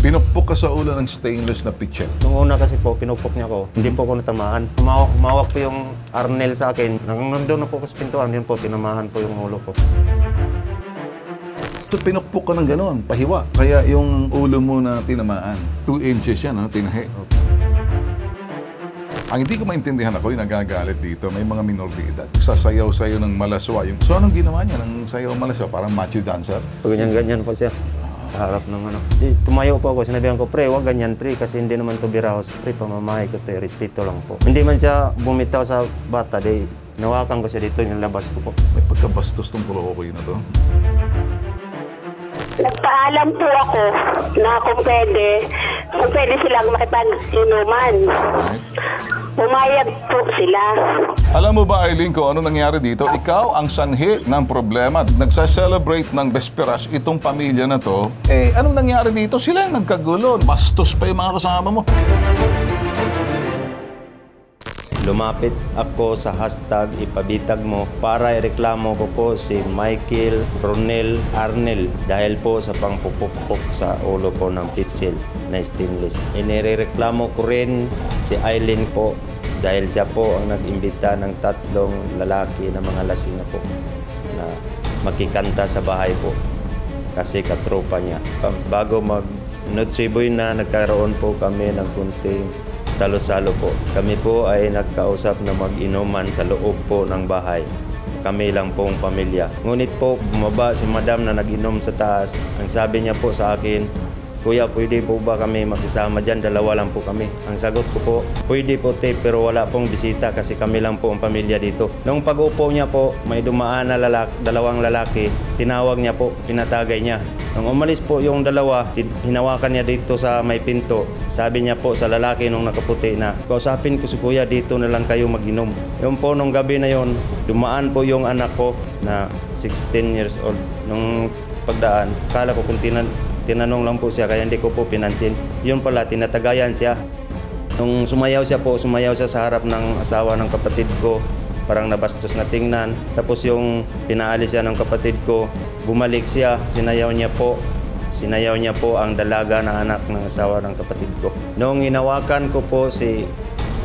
Pinukpok ka sa ulo ng stainless na pitcher. Nung una kasi po, pinupok niya ako. Hindi po ako natamaan. Humawak po yung arnel sa akin. Nandun na po ako sa pintuan, yun po, tinamahan po yung ulo ko. So, pinukpok ka ng gano'n, pahiwa. Kaya yung ulo mo na tinamaan, 2 inches yan, no? Tinahi. Ang hindi ko maintindihan ako, yung nagagalit dito, may mga minor de edad. Sasayaw sa'yo ng malaswa. So, anong ginawa niya ng sayaw malaswa? Parang macho dancer? Ganyan-ganyan po siya. Sa harap ng ano. Tumayo po ako, sinabihan ko, pre, wag ganyan, pre, kasi hindi naman to biraos, pre, pamamahay ko to, respeto lang po. Hindi man siya bumitaw sa bata, di nawakan ko siya dito, yung labas ko po. May pagkabastos tong Puro-okay na to. Nagpaalam po ako na kung pwede silang makipag-inuman. Pumayag po sila. Alam mo ba, Aileen, kung ano nangyari dito? Ikaw ang sanhi ng problema. Nagsa-celebrate ng Besperas itong pamilya na to. Eh, anong nangyari dito? Sila yung nagkagulo. Bastos pa yung mga kasama mo. Lumapit ako sa hashtag ipabitag mo para ireklamo ko po si Michael Ronel Arnel dahil po sa pangpupukpok sa ulo ko ng pitsil na stainless. Inireklamo ko rin si Aileen po dahil siya po ang nag-imbita ng 3 lalaki na mga lasing na po na makikanta sa bahay po kasi katropa niya. Bago mag-Notseboy na nagkaroon po kami ng kunting salo-salo po. Kami po ay nagkausap na mag-inuman sa loob po ng bahay. Kami lang pong pamilya. Ngunit po, bumaba si madam na nag-inom sa taas. Ang sabi niya po sa akin, Kuya, pwede po ba kami makisama dyan? 2 lang po kami. Ang sagot ko po, pwede po te, pero wala pong bisita kasi kami lang po ang pamilya dito. Nung pag-upo niya po, may dumaan na 2 lalaki. Tinawag niya po, pinatagay niya. Nung umalis po yung 2, hinawakan niya dito sa may pinto. Sabi niya po sa lalaki nung nakaputi na, kausapin ko si Kuya, dito na lang kayo mag-inom. Yung po nung gabi na yon, dumaan po yung anak ko na 16 years old. Nung pagdaan, kala ko kung tinanong lang po siya kaya hindi ko po pinansin. Yun pala, tinatagayan siya. Nung sumayaw siya sa harap ng asawa ng kapatid ko. Parang nabastos na tingnan. Tapos yung pinaalis siya ng kapatid ko, bumalik siya, sinayaw niya po ang dalaga na anak ng asawa ng kapatid ko. Nung hinawakan ko po si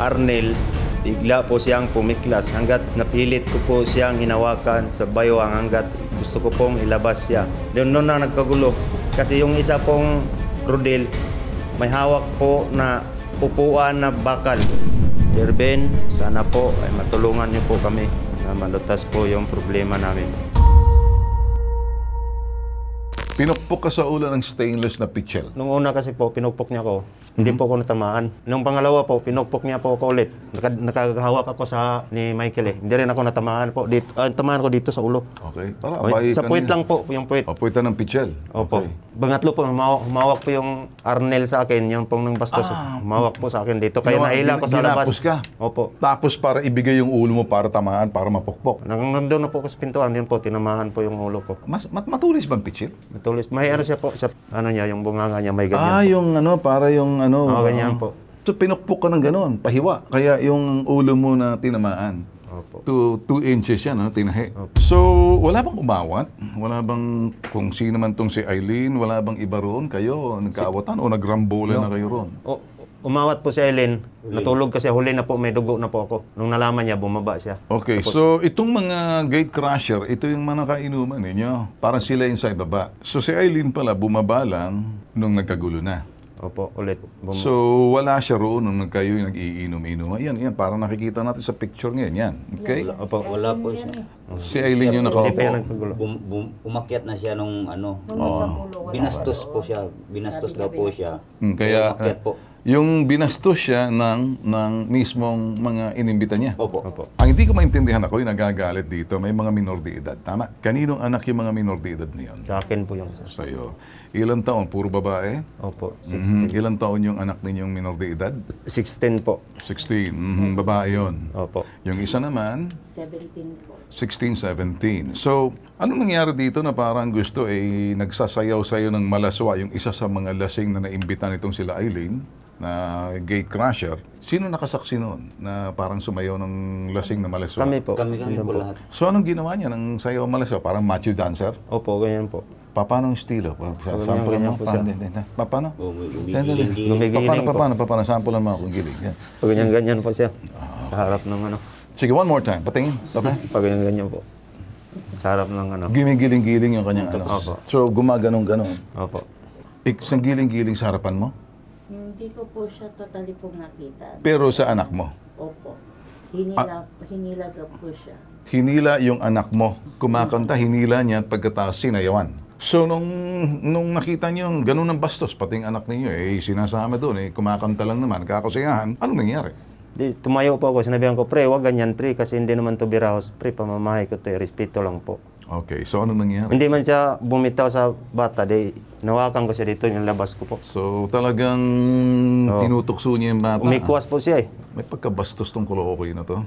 Arnel, bigla po siyang pumiklas hanggat napilit ko po siyang hinawakan sa baywang hanggat gusto ko pong ilabas siya. Doon na nagkagulo. Kasi yung isa pong Rodel, may hawak po na upuan na bakal. Jerben, sana po ay matulungan niyo po kami na malutas po yung problema namin. Pinukpok ka sa ulo ng stainless na pitcher. Nung una kasi po, pinukpok niya ako. Hindi po ako natamaan. Nung pangalawa po, pinukpok niya po ako ulit. Nakahawak ako sa ni Michael eh. Hindi rin ako natamaan po. Tamaan ko dito sa ulo. Okay. Sa puwit lang po, yung puwit. Puwitan ng pitcher. Opo. Okay. Bangatlo po, humawak po yung Arnel sa akin, yung pong nang bastos. Humawak po sa akin dito. Kaya nahila ko sa labas. Ginapos ka? Opo. Tapos para ibigay yung ulo mo para tamaan, para mapukpok. Nandun na po ako sa pintuan, yun po, tinamahan po yung ulo ko. Matulis bang pitcher? Matulis. May ano siya po, yung bunganga niya, may ganyan po. Yung para yung ganyan po. So pinukpok ka ng gano'n, pahiwa. Kaya yung ulo mo na tinamaan. Opo. 2 inches yan, tinahi. Opo. So, wala bang umawat? Wala bang, kung sino man tong si Aileen, wala bang iba roon kayo? Nagkaawatan o nagrambola na kayo roon? Umawat po si Aileen. Natulog kasi huli na po, may dugo na po ako. Nung nalaman niya, bumaba siya. Okay, tapos, so itong mga gate crusher, ito yung mga kainuman ninyo. Parang sila yung sa ibaba. So si Aileen pala, bumaba lang nung nagkagulo na. Opo, ulit. So, wala siya roon nung kayo yung nag-iinom-inom. Yan, parang nakikita natin sa picture ngayon. Yan, okay? Opo. Wala po siya. Si Aileen yung Hindi pa yan nakaupo. nagkagulo. Umakyat na siya nung binastos po siya. Binastos daw po siya. Kaya, umakyat po. yung binastos siya ng mismong mga inimbita niya. Opo. Ang hindi ko maintindihan ako, yung nagagalit dito, may mga minor de edad. Tama? Kaninong anak yung mga minor de edad niyon? Sa akin po yung Sa'yo. Ilang taon? Puro babae? Opo, 16. Ilang taon yung anak ninyong minor de edad? 16 po. 16. Babae yun. Opo. Yung isa naman? 17 po. 16, 17. So, ano nangyari dito na parang gusto nagsasayaw sa'yo ng malaswa yung isa sa mga lasing na naimbitan itong sila Aileen na gate crusher? Sino nakasaksi noon na parang sumayaw ng lasing na malaswa? Kami po. Kami po lahat. So, anong ginawa niya ng sayaw malaswa? Parang macho dancer? Opo, ganyan po. Paano ang estilo? Sample ganyan mo. po siya. Paano? Gumigiling po. Paano? Sample lang mga kung gilig. Yan. Pag ganyan po siya. Sa harap ng ano. Sige, one more time. Patingin. Okay. Pag ganyan po. Sa harap ng ano. Gimigiling-giling yung kanyang ano. Opo. So, gumaganong-ganon. Opo. Isang giling-giling sa harapan mo? Hindi ko po siya totally pong nakita. Pero sa anak mo? Opo. Hinila po siya. Hinila yung anak mo. Kumakanta, hinila niya at pagkatapos sinayawan. So, nung nakita niyo yung ganun ng bastos, pati yung anak ninyo, sinasama doon, kumakanta lang naman, kakasayahan, anong nangyari? Di, tumayo po ako, sinabihan ko, pre, wag ganyan, pre, kasi hindi naman to birahos, pre, pamamahay ko to, respeto lang po. Okay, so anong nangyari? Hindi man siya bumitaw sa bata, di, nawakan ko siya dito, yung labas ko po. So, talagang tinutukso niya yung bata. Umikwas po siya May pagkabastos tong kulokoy na to.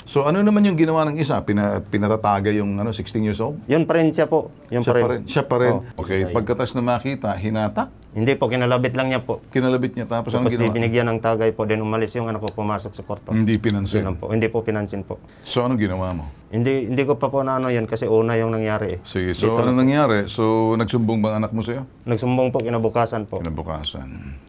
So, ano naman yung ginawa ng isa? Pinatatagay yung 16 years old? Yun pa rin siya po. Yun pa rin. Siya pa rin. Okay, pagkatas na makita, hinata? Hindi po, kinalabit lang niya po. Kinalabit niya, tapos anong Tapos ginawa? binigyan ng tagay po, din umalis yung anak ko pumasok sa kwarto. Hindi Yun pinansin. lang po. Hindi po pinansin po. So, anong ginawa mo? Hindi ko pa po na ano yun kasi una yung nangyari eh. Sige, so ano nangyari? So, nagsumbong bang anak mo sa'yo? Nagsumbong po kinabukasan po. Kinabukasan.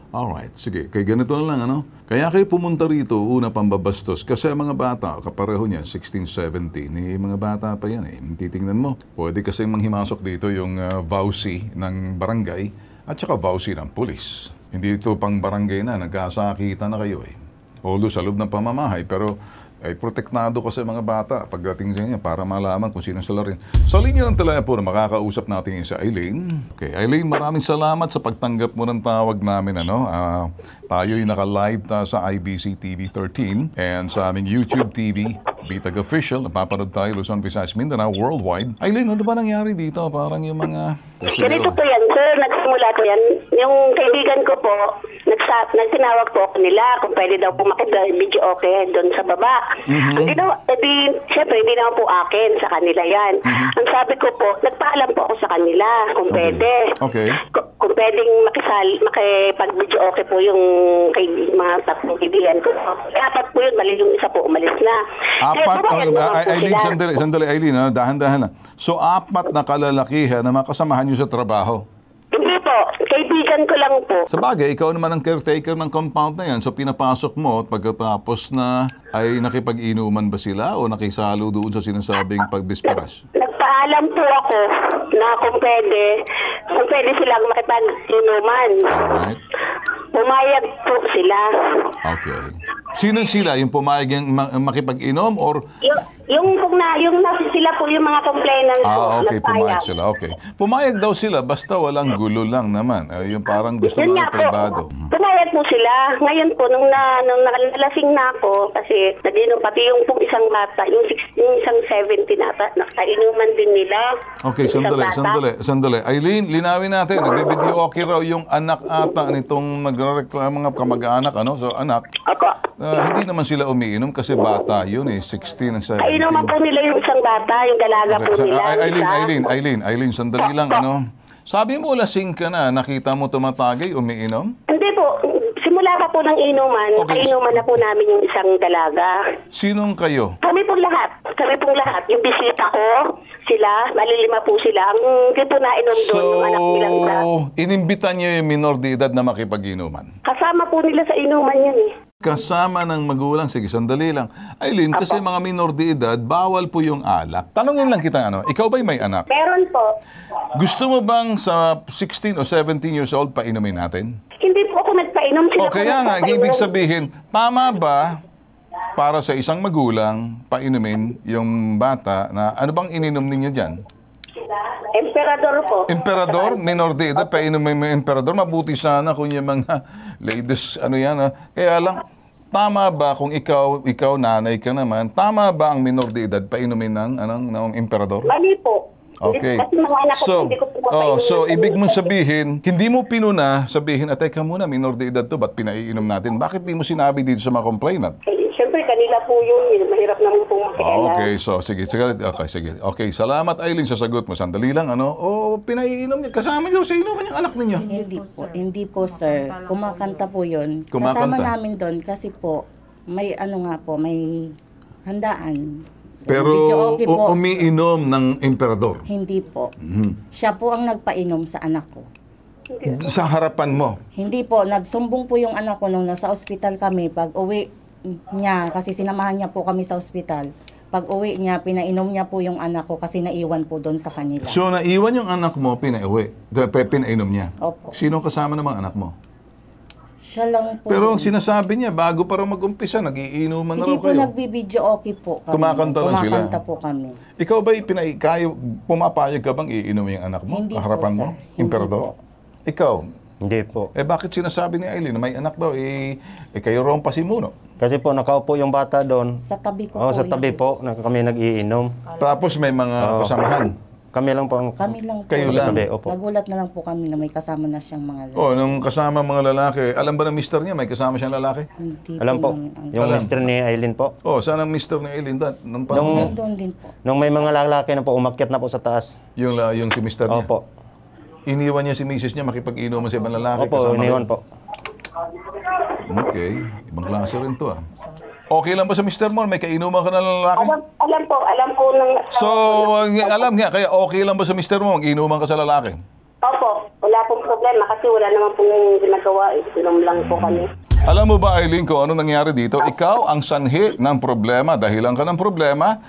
Alright, sige. Kaya ganito na lang, ano? Kaya kayo pumunta rito, una pambabastos. Kasi ang mga bata, kapareho niya, 16, 17, mga bata pa yan eh. Titingnan mo, pwede kasi manghimasok dito yung vowsy ng barangay at saka vowsy ng pulis. Hindi ito pang barangay na, nagkasakita na kayo eh. Although sa loob ng pamamahay, pero ay protektado ko sa mga bata pagdating sa inyo para malaman kung sino sila rin. Sa linya ng telepono, makakausap natin yung si Eileen. Okay, Eileen, maraming salamat sa pagtanggap mo ng tawag namin. Tayo'y naka-live sa IBC TV 13 and sa aming YouTube TV, Bitag Official. Napapanood tayo, Luzon, Visayas, Mindanao, worldwide. Eileen, ano ba nangyari dito? Parang yung mga... Ganito po yan, sir. Nagsimula po yan. Yung kaibigan ko po, nagtinawag po ako nila kung pwede daw po makipag-video okay doon sa baba. Hindi na, siyempre, hindi naman po akin sa kanila yan. Ang sabi ko po, nagpaalam po ako sa kanila kung pwede. Okay. Kung pwedeng makipag-video okay po yung mga tatlong kaibigan ko. Apat po yun, mali yung isa po, umalis na. Apat, Eileen, sandali, Eileen, dahan-dahan na. So, apat na kalalakihan na makasamahan nyo sa trabaho? Hindi po, kaibigan ko lang po. Sa bagay, ikaw naman ang caretaker ng compound na yan. So, pinapasok mo at pagkatapos na ay nakipag-inuman ba sila o nakisalo doon sa sinasabing pagdisparas? Nagpaalam po ako na kung pwede silang makipag-inuman. Alright. Pumayag po sila. Okay. Sino sila? Yung pumayag yung makipag-inom or... Yung sila po yung mga complainant po. Okay. Pumayag sila. Okay. Pumayag daw sila basta walang gulo lang naman. Yung parang gusto Yun mga nga po. pribado. Pumayag po sila. Ngayon po, nung nakalasing na ako, kasi nag-inom pati yung pong isang bata, yung isang 17 nata, nakainuman din nila. Okay, Yung isang bata. sandali. Eileen, linawin natin. Nagbe-video okay raw yung anak ata nitong nagreklamo mga kamag-anak, So, anak. Ako. Hindi naman sila umiinom kasi bata yun 16 and 17. Kainuman po nila yung isang bata, yung dalaga po nila. Eileen, sandali lang, Sabi mo, lasing ka na, nakita mo tumatagay, umiinom? Hindi po. Simula pa po ng inuman, Okay. kainuman na po namin yung isang dalaga. Sinong kayo? Kami pong lahat. Yung bisita ko, sila, malilima po sila. Ang hindi po nainom doon, yung anak nilang isa. Inimbitan niyo yung minor de edad na makipag-inuman? Kasama po nila sa inuman yan eh. Kasama ng magulang, sige, sandali lang. Eileen, kasi mga minor de edad, bawal po yung alak. Tanungin lang kita, ikaw ba'y may anak? Meron po. Gusto mo bang sa 16 o 17 years old painumin natin? Hindi po ako nagpainom. Sila O po kaya nga, nagpapainom. ibig sabihin, tama ba para sa isang magulang painumin yung bata na ano bang ininom ninyo dyan? Emperador po. Emperador, minor de edad, painumin mo yung emperador. Mabuti sana kung yung mga ladies, Kaya lang, tama ba kung ikaw nanay ka naman, tama ba ang minor de edad painumin ng emperador? Mali po. Okay. Kasi mga anak ko, hindi ko po mapainom. So ibig mong sabihin, hindi mo pinuna sabihin, teka muna, minor de edad to, ba't pinaiinom natin? Bakit di mo sinabi dito sa mga complainant? Siyempre, kanila po yun. Mahirap naman po makialam. Okay, so sige. Okay, salamat Eileen sa sagot mo. Sandali lang, pinaiinom niya. Kasama niyo sa inuman yung anak ninyo. Hindi po, sir. Kumakanta po yun. Kumakanta? Kasama namin doon kasi po, may may handaan Pero Video okay po. umiinom ng emperador Hindi po. Siya po ang nagpainom sa anak ko. sa harapan mo. Hindi po, nagsumbong po yung anak ko nung nasa ospital kami. Pag uwi niya, kasi sinamahan niya po kami sa ospital. Pag uwi niya, pinainom niya po yung anak ko kasi naiwan po doon sa kanila. So, naiwan yung anak mo, pinaiwi. Pinainom niya. Opo. Sino kasama ng mga anak mo? Siya lang po. Pero ang sinasabi niya, bago pa raw mag-umpisa, nagiinuman na Hindi raw po kayo. nagbibideo okay po kami. Kumakanta lang sila. Kumakanta po kami. Ikaw ba, pumapayag ka bang iinom yung anak mo? Hindi po, harapan sir. mo? Hindi Emperador? po. Ikaw? Hindi po. Bakit sinasabi ni Aileen na may anak daw? Kayo raw ang pasimuno. Kasi po nakaupo yung bata doon. Sa tabi ko Oo, po. sa tabi yun. po, kami nag-iinom. Tapos may mga kasamahan. Kami lang po ang... Kami lang po. Kayo lang? Tabi, opo. Nagulat na lang po kami na may kasama na siyang mga lalaki. Oh, nung kasama mga lalaki, alam ba ng mister niya, may kasama siyang lalaki? Hindi Alam po, namin ang- yung mister ni Aileen po. Oh, saan ang mister ni Aileen? Nung Nandun din po. Nung may mga lalaki na po, umakyat na po sa taas. yung si mister niya. Opo. Iniwan niya si misis niya makipag-inuman sa ibang lalaki. Opo, kasama iniwan kayo? po. Okay, ibang klase rin to ah. Okay lang ba sa mister mo? May kainuman ka na lalaki? Alam po ng... So, alam nga, kaya okay lang ba sa mister mo mag-inuman ka sa lalaki? Opo, wala pong problema kasi wala naman pong ginagawa. Inom lang po kami. Alam mo ba, Aileen, kung ano nangyari dito? Ikaw ang sanhi ng problema. Dahilan ka ng problema,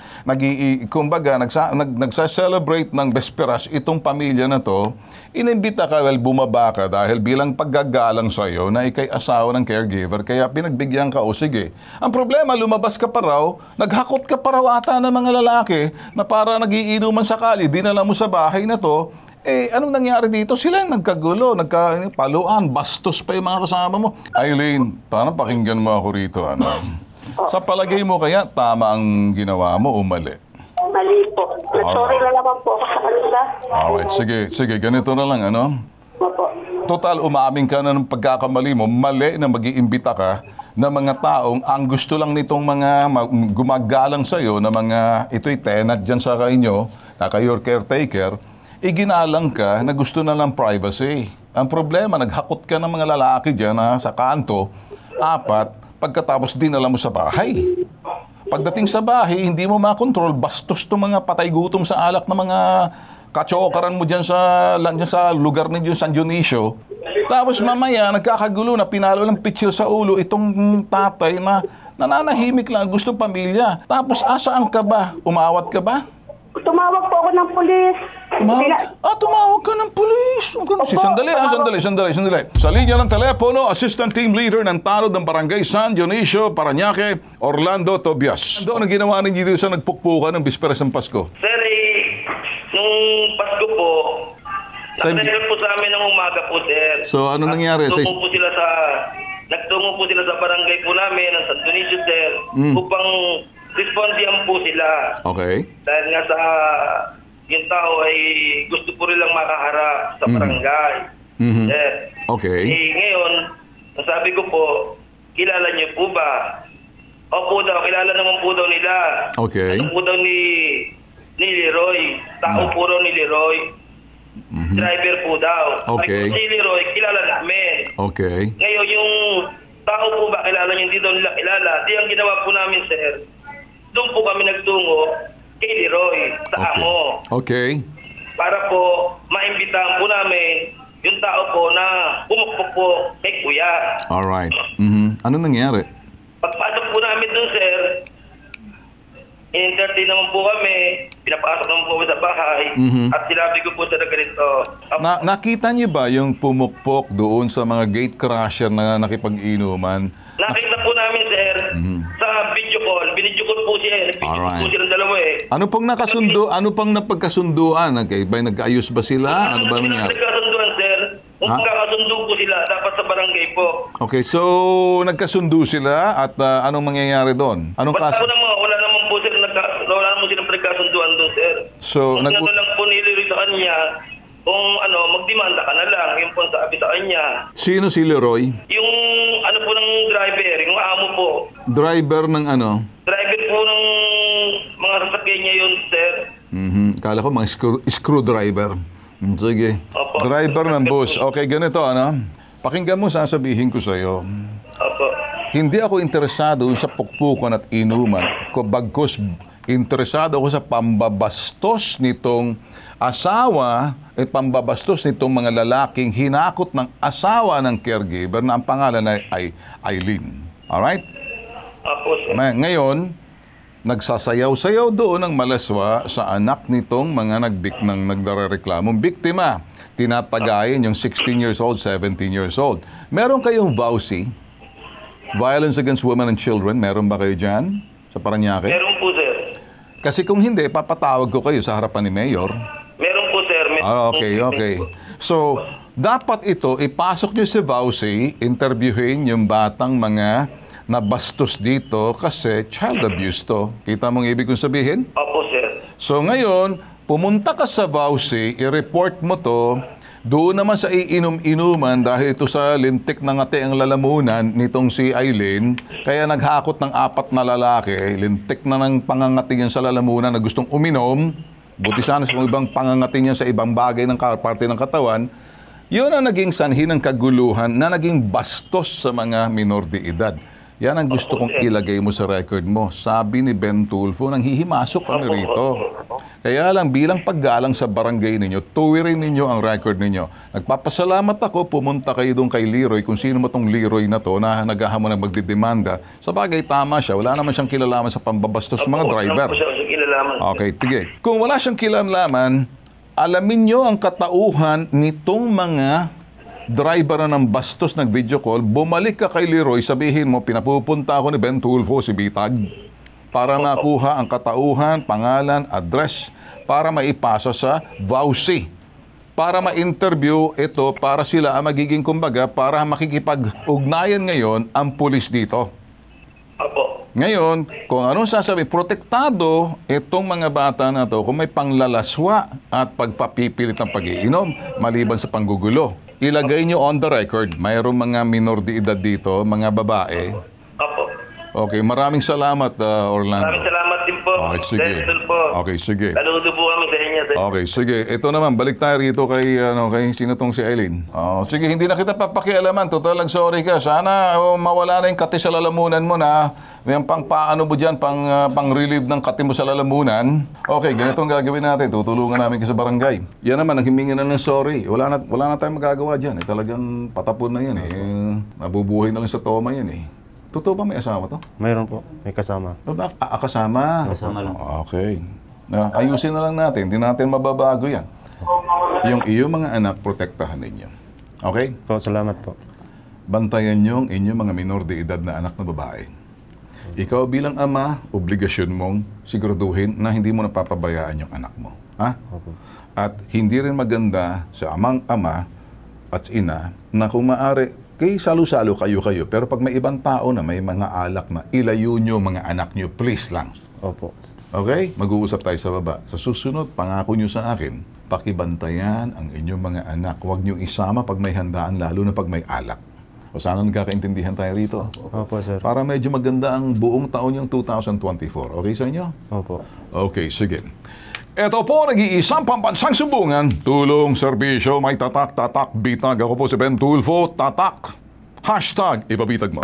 kumbaga, nagsa-celebrate ng Vesperas itong pamilya na to, inimbita ka, bumaba ka dahil bilang paggagalang sa'yo na ikay asawa ng caregiver, kaya pinagbigyan ka, o sige. Ang problema, lumabas ka pa raw, naghakot ka pa raw ata ng mga lalaki na para nagiinuman sakali, dinala mo sa bahay na to. Anong nangyari dito? Sila yung nagkagulo, nagpaluan, bastos pa yung mga kasama mo. Aileen, parang pakinggan mo ako rito. Ano? Sa palagay mo kaya, tama ang ginawa mo o mali? Mali po. Sorry na naman po ako sa kanila. Alright, sige, ganito na lang, ano? Opo. Total, umaming ka na ng pagkakamali mo, mali na mag-iimbita ka na mga taong ang gusto lang nitong mga gumagalang sa'yo na mga, ito'y tenant dyan sa inyo, na kayo caretaker, iginalang ka na gusto na ng privacy. Ang problema, naghakot ka ng mga lalaki dyan sa kanto, 4, pagkatapos dinala mo sa bahay. Pagdating sa bahay, hindi mo makontrol, bastos itong mga patay gutom sa alak na mga kachokaran mo dyan sa lugar ninyo, San Dionisio. Tapos mamaya, nagkakagulo na pinalo ng pitsil sa ulo itong tatay na nananahimik lang, gusto pamilya. Tapos asaan ka ba? Umawat ka ba? Tumawag po ako ng pulis. Tumawag ka ng pulis. Sandali. Sa linya ng telepono, Assistant Team Leader ng Tanod ng Barangay San Dionisio, Parañaque, Orlando Tobias. Ano ang ginawa ninyo dito sa nagpukpukan ng Bisperas ng Pasko? Sir, nung Pasko po, nag-send po sa amin ng umaga po, sir. So, ano nangyari? Nagtungo po sila sa barangay po namin ng San Dionisio, sir, upang respondihan po sila. Okay. Dahil nga sa yung tao ay gusto po rin lang makaharap sa barangay. Sir. Okay. Ngayon, ang sabi ko po, kilala niyo po ba? Opo daw, kilala naman po daw nila. Okay. Ano po daw ni Leroy. Tao po daw ni Leroy. Driver po daw. Okay. Si Leroy, kilala namin. Okay. Ngayon, yung tao po ba, kilala niyo, hindi daw nila kilala. Di ang ginawa po namin, sir, doon po kami nagtungo kay Leroy, sa amo. Okay. Para po, maimbitahan po namin yung tao po na pumukpok po kay Kuya. Alright. Ano nangyari? Pagpasok po namin doon, sir, in-entertain naman po kami, pinapasok naman po kami sa bahay, at sinabi ko po sa ganito. Nakita niyo ba yung pumukpok doon sa mga gate crusher na nakipag-inuman? Nakita po namin, sir, sa video call. Binidyo call po siya. Nag-video call po silang dalawa eh. Ano pang napagkasunduan? Nag-ayos ba sila? Ano ba nangyari? Nagkasunduan, sir. Kung magkakasundo po sila, dapat sa barangay po. Okay, so nagkasundo sila at anong mangyayari doon? Anong Wala kaso? wala naman po sila nagkasunduan doon, sir. So, Kung lang po niliroy sa kanya, kung magdemanda ka na lang, yung po ang sabi sa kanya. Sino si Leroy? Yung po ng driver, yung amo po. Driver ng ano? Driver po ng mga sasakyan niya yun, sir. Kala ko mga screwdriver. Sige. Opo. Driver ng bus. Okay, ganito ano? Pakinggan mo, sasabihin ko sa'yo. Opo. Hindi ako interesado sa pukpukan at inuman. Bagkus interesado ako sa pambabastos nitong asawa at pambabastos nitong mga lalaking hinakot ng asawa ng caregiver na ang pangalan ay Eileen. Alright? Opo, sir. Ngayon, nagsasayaw-sayaw doon ng malaswa sa anak nitong mga nagdareklamong biktima. Tinapagayin yung 16 years old, 17 years old. Meron kayong VAUSI, Violence Against Women and Children, meron ba kayo dyan sa Parañaque? Meron po, sir. Kasi kung hindi, papatawag ko kayo sa harapan ni Mayor. Meron po, sir. Okay. So, dapat ito, ipasok nyo si VAUSI, interviewin yung batang mga nabastos dito kasi child abuse to. Kita mong ibig kong sabihin? Opo, sir. So ngayon, pumunta ka sa VAUSI, i-report mo to, doon naman sa iinom-inuman dahil ito sa lintik na ngati ang lalamunan nitong si Eileen, kaya naghakot ng 4 na lalaki, lintik na ng pangangati niyan sa lalamunan na gustong uminom, buti sana sa ibang pangangati niyan sa ibang bagay ng parte ng katawan, yun ang naging sanhi ng kaguluhan na naging bastos sa mga minor de edad. Yan ang gusto kong ilagay mo sa record mo. Sabi ni Ben Tulfo, nang hihimasok kami rito. Kaya lang, bilang paggalang sa barangay ninyo, tuwirin ninyo ang record ninyo. Nagpapasalamat ako, pumunta kayo doon kay Leroy, kung sino mo tong Leroy na to, na naghahamon na magdidemanda. Sa bagay, tama siya. Wala naman siyang kilalaman sa pambabastos ng mga driver. Okay, tige. Kung wala siyang kilalaman, alamin nyo ang katauhan nitong mga driver na ng bastos nag-video call, bumalik ka kay Leroy, sabihin mo, pinapupunta ako ni Ben Tulfo, si Bitag, para makuha ang katauhan, pangalan, address, para maipasa sa VAUSI. Para ma-interview ito, para sila ang magiging kumbaga, para makikipag-ugnayan ngayon ang pulis dito. Opo. Ngayon, kung anong sasabi, protektado itong mga bata na to kung may panglalaswa at pagpapipilit ng pag-iinom, maliban sa panggugulo. Ilagay nyo on the record, mayroong mga minor de edad dito, mga babae. Opo. Okay, maraming salamat, Orlando. Maraming salamat din po. Okay, sige. Denzel po. Okay, sige. Saludo po kami sa inyo, sir. Okay, sige. Ito naman, balik tayo rito kay sino tong si Eileen. Sige, hindi na kita papakialaman. Total lang, sorry ka. Sana mawala na yung kati sa lalamunan mo na yung paano mo dyan, pang-relieve ng kati mo sa lalamunan. Okay, ganito ang gagawin natin. Tutulungan namin ka sa barangay. Yan naman, naghimingi na ng sorry. Wala na tayong magagawa dyan. Talagang patapon na yan eh. Nabubuhay na lang sa toma yan eh. Totoo ba may asawa to? Mayroon po, may kasama. Kasama? Kasama lang. Okay. Ayusin na lang natin. Hindi natin mababago yan. Yung iyong mga anak, protektahan ninyo. Okay? Po, salamat po. Bantayan nyo ang inyong mga minor de edad na anak na babae. Ikaw bilang ama, obligasyon mong siguraduhin na hindi mo napapabayaan yung anak mo. Ha? Opo. At hindi rin maganda sa amang ama at ina na kung maaari, kay salo-salo kayo. Pero pag may ibang tao na may mga alak na, ilayo nyo mga anak nyo, please lang. Opo. Okay? Mag-uusap tayo sa baba. Sa susunod, pangako nyo sa akin, pakibantayan ang inyong mga anak. Huwag nyo isama pag may handaan, lalo na pag may alak. O sana nagkakaintindihan tayo rito. Opo, sir. Para medyo maganda ang buong taon yung 2024. Okay sa inyo? Opo. Okay, sige. Ito po, nag-iisang pambansang sumbungan. Tulong, serbisyo, may tatak, bitag. Ako po si Ben Tulfo, tatak. #, ipabitag mo.